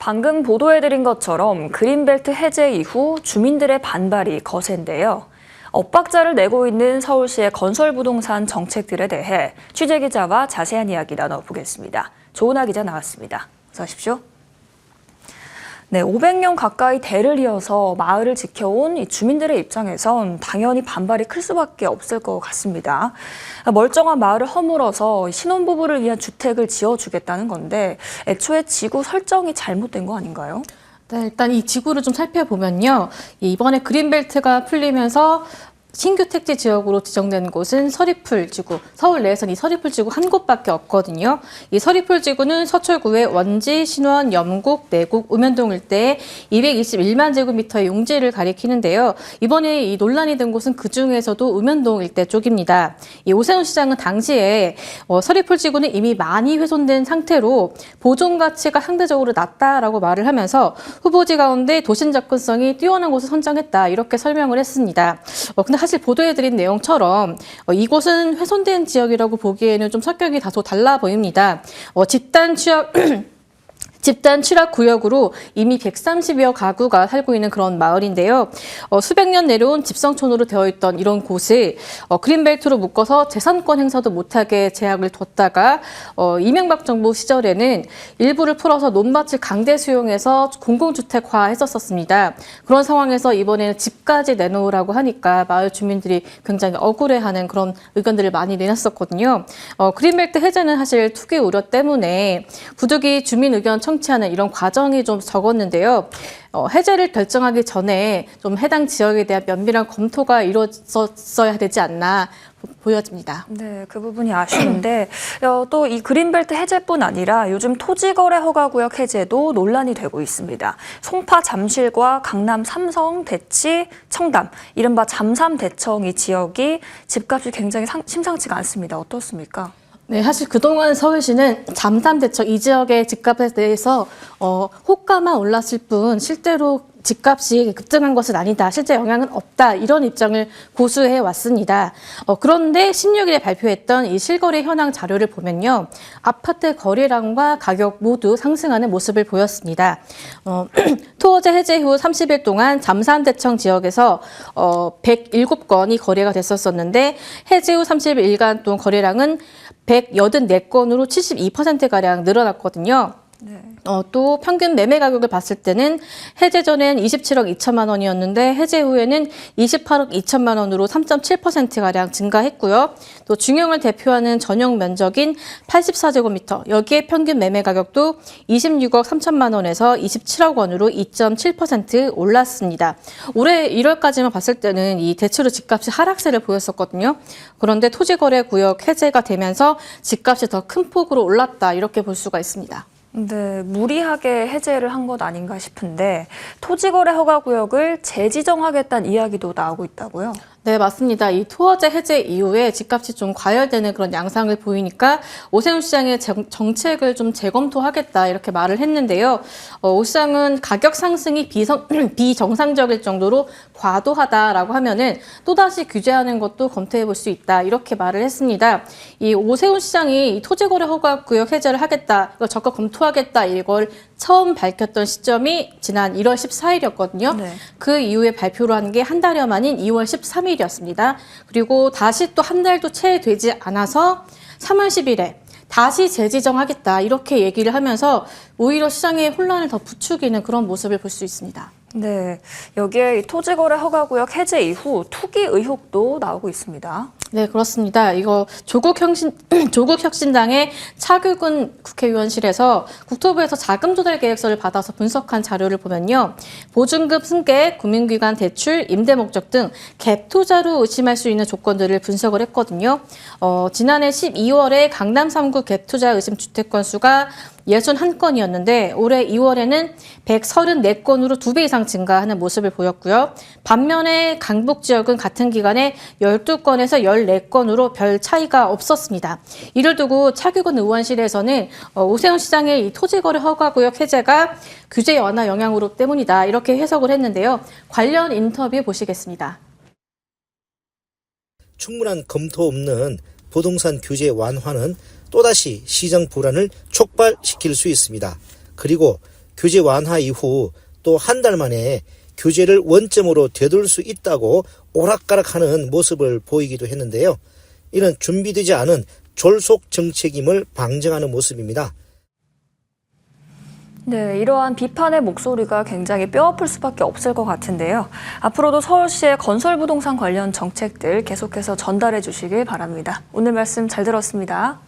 방금 보도해드린 것처럼 그린벨트 해제 이후 주민들의 반발이 거센데요. 엇박자를 내고 있는 서울시의 건설부동산 정책들에 대해 취재기자와 자세한 이야기 나눠보겠습니다. 조은하 기자 나왔습니다. 어서 오십시오. 네, 500년 가까이 대를 이어서 마을을 지켜온 이 주민들의 입장에선 당연히 반발이 클 수밖에 없을 것 같습니다. 멀쩡한 마을을 허물어서 신혼부부를 위한 주택을 지어주겠다는 건데 애초에 지구 설정이 잘못된 거 아닌가요? 네, 일단 이 지구를 좀 살펴보면요. 이번에 그린벨트가 풀리면서 신규 택지 지역으로 지정된 곳은 서리풀지구, 서울 내에서는 이 서리풀지구 한 곳밖에 없거든요. 이 서리풀지구는 서초구의 원지, 신원, 염곡, 내곡, 읍면동 일대에 221만 제곱미터의 용지를 가리키는데요. 이번에 이 논란이 된 곳은 그중에서도 읍면동 일대 쪽입니다. 이 오세훈 시장은 당시에 서리풀지구는 이미 많이 훼손된 상태로 보존 가치가 상대적으로 낮다라고 말을 하면서 후보지 가운데 도심 접근성이 뛰어난 곳을 선정했다 이렇게 설명을 했습니다. 근데 사실 보도해드린 내용처럼 이곳은 훼손된 지역이라고 보기에는 좀 성격이 다소 달라 보입니다. 집단 취락 구역으로 이미 130여 가구가 살고 있는 그런 마을인데요. 수백 년 내려온 집성촌으로 되어 있던 이런 곳을 그린벨트로 묶어서 재산권 행사도 못하게 제약을 뒀다가 이명박 정부 시절에는 일부를 풀어서 논밭을 강제 수용해서 공공주택화 했었습니다. 그런 상황에서 이번에는 집까지 내놓으라고 하니까 마을 주민들이 굉장히 억울해하는 그런 의견들을 많이 내놨었거든요. 그린벨트 해제는 사실 투기 우려 때문에 부득이 주민 의견 청취하는 이런 과정이 좀 적었는데요. 해제를 결정하기 전에 좀 해당 지역에 대한 면밀한 검토가 이루어졌어야 되지 않나 보여집니다. 네, 그 부분이 아쉬운데 또 이 그린벨트 해제뿐 아니라 요즘 토지거래 허가구역 해제도 논란이 되고 있습니다. 송파 잠실과 강남 삼성, 대치, 청담, 이른바 잠삼대청 이 지역이 집값이 굉장히 심상치가 않습니다. 어떻습니까? 네, 사실 그동안 서울시는 잠삼대청 이 지역의 집값에 대해서 호가만 올랐을 뿐 실제로 집값이 급등한 것은 아니다. 실제 영향은 없다. 이런 입장을 고수해 왔습니다. 그런데 16일에 발표했던 이 실거래 현황 자료를 보면요. 아파트 거래량과 가격 모두 상승하는 모습을 보였습니다. 토어제 해제 후 30일 동안 잠산대청 지역에서 107건이 거래가 됐었는데 해제 후 30일간 동안 거래량은 184건으로 72%가량 늘어났거든요. 네. 또 평균 매매 가격을 봤을 때는 해제 전엔 27억 2천만 원이었는데 해제 후에는 28억 2천만 원으로 3.7%가량 증가했고요. 또 중형을 대표하는 전용 면적인 84제곱미터, 여기에 평균 매매 가격도 26억 3천만 원에서 27억 원으로 2.7% 올랐습니다. 올해 1월까지만 봤을 때는 이 대체로 집값이 하락세를 보였었거든요. 그런데 토지거래구역 해제가 되면서 집값이 더 큰 폭으로 올랐다 이렇게 볼 수가 있습니다. 네, 무리하게 해제를 한 것 아닌가 싶은데 토지거래 허가구역을 재지정하겠다는 이야기도 나오고 있다고요? 네, 맞습니다. 이 토어제 해제 이후에 집값이 좀 과열되는 그런 양상을 보이니까 오세훈 시장의 정책을 좀 재검토하겠다 이렇게 말을 했는데요. 오 시장은 가격 상승이 비정상적일 정도로 과도하다라고 하면은 또다시 규제하는 것도 검토해 볼 수 있다 이렇게 말을 했습니다. 이 오세훈 시장이 이 토지거래 허가구역 해제를 하겠다, 이걸 적극 검토하겠다 이걸 처음 밝혔던 시점이 지난 1월 14일이었거든요. 네. 그 이후에 발표를 한 게 한 달여 만인 2월 13일이었습니다. 그리고 다시 또 한 달도 채 되지 않아서 3월 10일에 다시 재지정하겠다 이렇게 얘기를 하면서 오히려 시장의 혼란을 더 부추기는 그런 모습을 볼 수 있습니다. 네, 여기에 토지거래 허가구역 해제 이후 투기 의혹도 나오고 있습니다. 네, 그렇습니다. 이거 조국혁신당의 차규근 국회의원실에서 국토부에서 자금조달계획서를 받아서 분석한 자료를 보면요. 보증금 승계, 국민기관 대출, 임대 목적 등 갭 투자로 의심할 수 있는 조건들을 분석을 했거든요. 지난해 12월에 강남 3구 갭 투자 의심 주택 건수가 61건이었는데 올해 2월에는 134건으로 2배 이상 증가하는 모습을 보였고요. 반면에 강북 지역은 같은 기간에 12건에서 14건으로 별 차이가 없었습니다. 이를 두고 차규근 의원실에서는 오세훈 시장의 이 토지거래 허가구역 해제가 규제 완화 영향으로 때문이다 이렇게 해석을 했는데요. 관련 인터뷰 보시겠습니다. 충분한 검토 없는 부동산 규제 완화는 또다시 시장 불안을 촉발시킬 수 있습니다. 그리고 규제 완화 이후 또 한 달 만에 규제를 원점으로 되돌릴 수 있다고 오락가락하는 모습을 보이기도 했는데요. 이는 준비되지 않은 졸속 정책임을 방증하는 모습입니다. 네, 이러한 비판의 목소리가 굉장히 뼈아플 수밖에 없을 것 같은데요. 앞으로도 서울시의 건설 부동산 관련 정책들 계속해서 전달해 주시길 바랍니다. 오늘 말씀 잘 들었습니다.